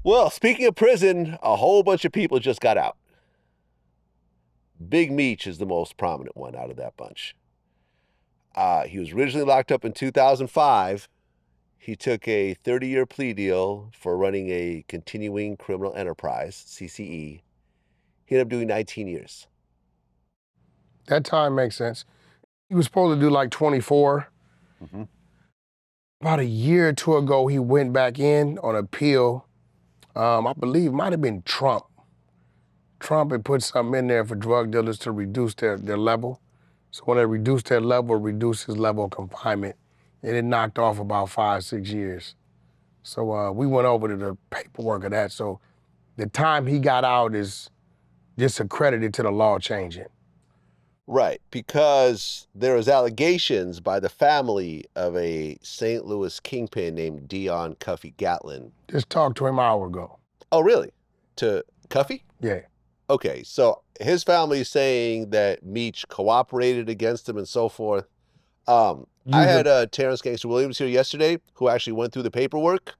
Well, speaking of prison, a whole bunch of people just got out. Big Meech is the most prominent one out of that bunch. He was originally locked up in 2005. He took a 30-year plea deal for running a continuing criminal enterprise, CCE. He ended up doing 19 years. That time makes sense. He was supposed to do like 24. Mm-hmm. About a year or two ago, he went back in on appeal. I believe it might have been Trump. Trump had put something in there for drug dealers to reduce their level. So when they reduced their level, reduced his level of confinement, and it knocked off about 5, 6 years. So we went over to the paperwork of that. So the time he got out is discredited to the law changing. Right, because there was allegations by the family of a St. Louis kingpin named Deon Cuffy Gatlin. Just talked to him an hour ago. Oh, really? To Cuffy? Yeah. Okay, so his family is saying that Meech cooperated against him and so forth. I had Terrence Gangster Williams here yesterday, who actually went through the paperwork.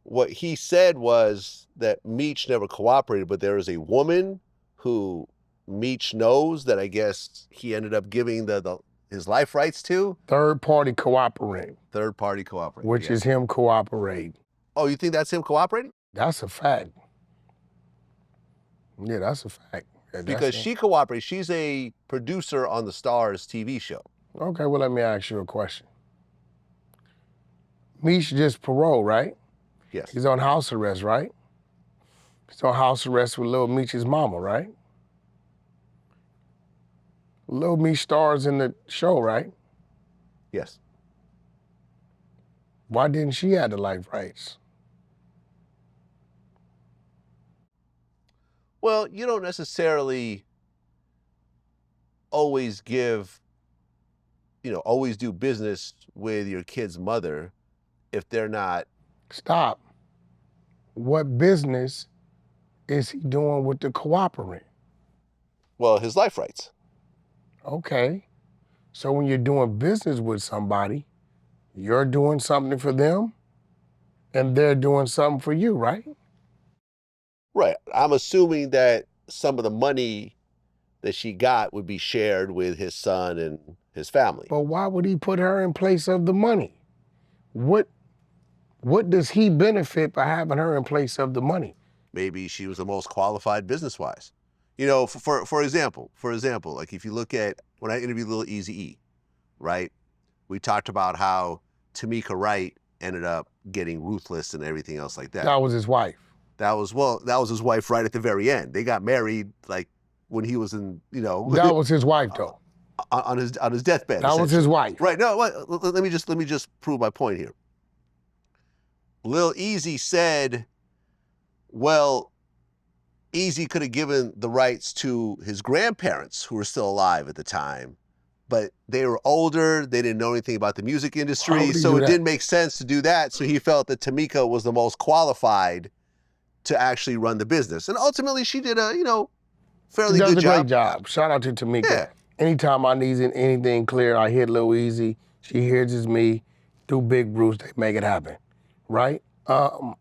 What he said was that Meech never cooperated, but there is a woman who Meech knows that I guess he ended up giving his life rights to. Third party cooperating. Third party cooperating. Which is him cooperating. Oh, you think that's him cooperating? That's a fact. Yeah, that's a fact. Yeah, because she cooperates. She's a producer on the Starz TV show. Okay, well, let me ask you a question. Meech just parole, right? Yes. He's on house arrest, right? He's on house arrest with Lil Meech's mama, right? Lil Meech stars in the show, right? Yes. Why didn't she have the life rights? Well, you don't necessarily always always do business with your kid's mother if they're not. Stop. What business is he doing with the cooperant? Well, his life rights. Okay. So when you're doing business with somebody, you're doing something for them and they're doing something for you, right? Right. I'm assuming that some of the money that she got would be shared with his son and his family. But why would he put her in place of the money? What does he benefit by having her in place of the money? Maybe she was the most qualified business-wise. You know, for example, like if you look at when I interviewed Lil Eazy-E, right? We talked about how Tamika Wright ended up getting ruthless and everything else like that. That was his wife. That was his wife right at the very end. They got married like when he was in, That was his wife though. On his deathbed. That was his wife. Right. No, let me just prove my point here. Lil Eazy said, well, Eazy could have given the rights to his grandparents who were still alive at the time, but they were older, they didn't know anything about the music industry, so it didn't make sense to do that. So he felt that Tamika was the most qualified to actually run the business. And ultimately she did a, fairly good job. She does a great job. Shout out to Tamika. Yeah. Anytime I need anything clear, I hit Lil Eazy, she hears it's me, do Big Bruce, they make it happen, right? But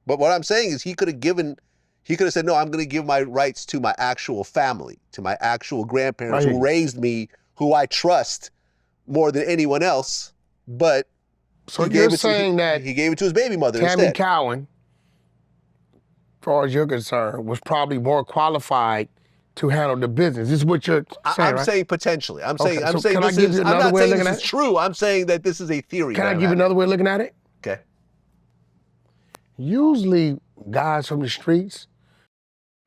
what I'm saying is he could have said, no, I'm gonna give my rights to my actual family, to my actual grandparents who raised me, who I trust more than anyone else, but so you're saying that he gave it to his baby mother Tammy instead. Cowan, as far as you're concerned, was probably more qualified to handle the business. This is what you're saying, I'm right? saying potentially. I'm Okay, saying so this can I give is, you I'm another not way of saying looking this at is true. I'm saying that this is a theory. Can I give you another way of looking at it? Okay. Usually guys from the streets,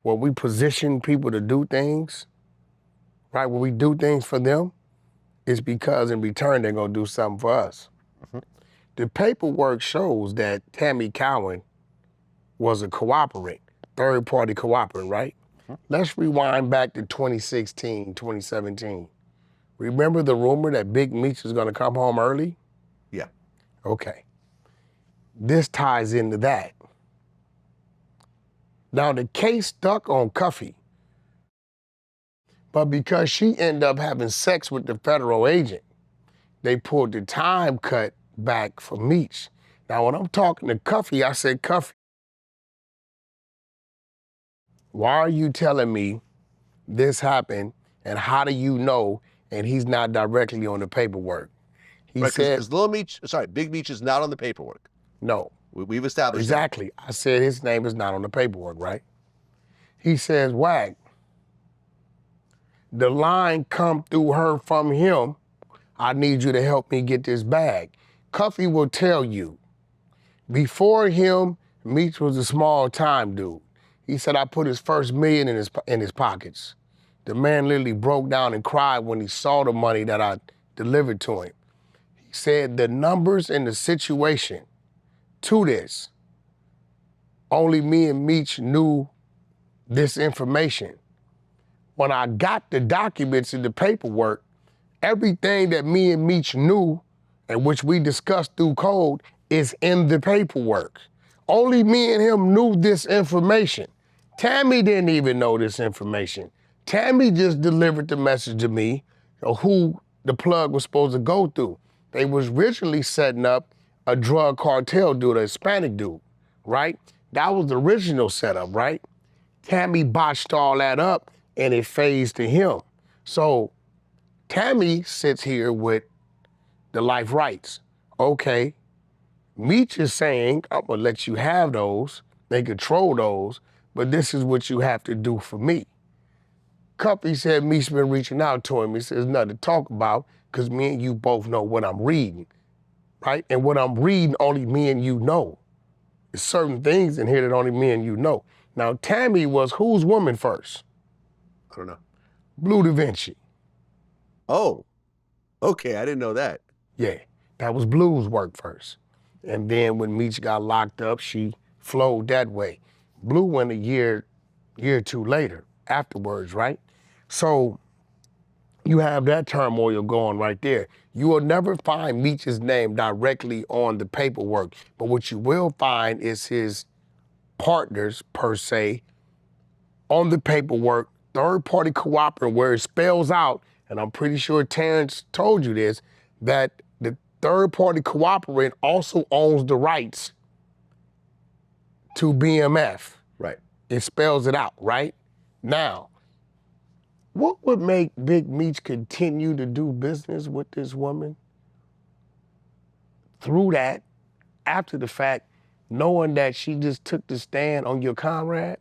where we position people to do things, right? When we do things for them, it's because in return they're gonna do something for us. Mm-hmm. The paperwork shows that Tammy Cowan was a cooperant, third-party cooperant, right? Mm-hmm. Let's rewind back to 2016, 2017. Remember the rumor that Big Meech was gonna come home early? Yeah. Okay. This ties into that. Now the case stuck on Cuffy, but because she ended up having sex with the federal agent, they pulled the time cut back for Meech. Now when I'm talking to Cuffy, I said, Cuffy, why are you telling me this happened and how do you know and he's not directly on the paperwork? He Right, said, because Lil Meech, sorry, Big Meech is not on the paperwork. no. We've established exactly. I said his name is not on the paperwork, right? He says, Wack, the line come through her from him. I need you to help me get this bag. Cuffy will tell you, before him, Meech was a small time dude. He said I put his first million in his pockets. The man literally broke down and cried when he saw the money that I delivered to him. He said the numbers and the situation to this, only me and Meech knew this information. When I got the documents and the paperwork, everything that me and Meech knew and which we discussed through code is in the paperwork. Only me and him knew this information. Tammy didn't even know this information. Tammy just delivered the message to me of who the plug was supposed to go through. They was originally setting up a drug cartel dude, a Hispanic dude, right? That was the original setup, right? Tammy botched all that up and it phased to him. So Tammy sits here with the life rights. Okay, Meech is saying, I'm gonna let you have those, they control those, but this is what you have to do for me. Cuffy said Meech's been reaching out to him. He says, nothing to talk about, because me and you both know what I'm reading, right? And what I'm reading, only me and you know. There's certain things in here that only me and you know. Now, Tammy was whose woman first? I don't know. Blue DaVinci. Oh, okay, I didn't know that. Yeah, that was Blue's work first. And then when Meech got locked up, she flowed that way. Blue went a year or two later, afterwards, right? So you have that turmoil going right there. You will never find Meech's name directly on the paperwork, but what you will find is his partners, per se, on the paperwork, third-party cooperative, where it spells out, and I'm pretty sure Terrence told you this, that the third-party cooperative also owns the rights to BMF. Right. It spells it out, right? Now, what would make Big Meech continue to do business with this woman through that, after the fact, knowing that she just took the stand on your comrade?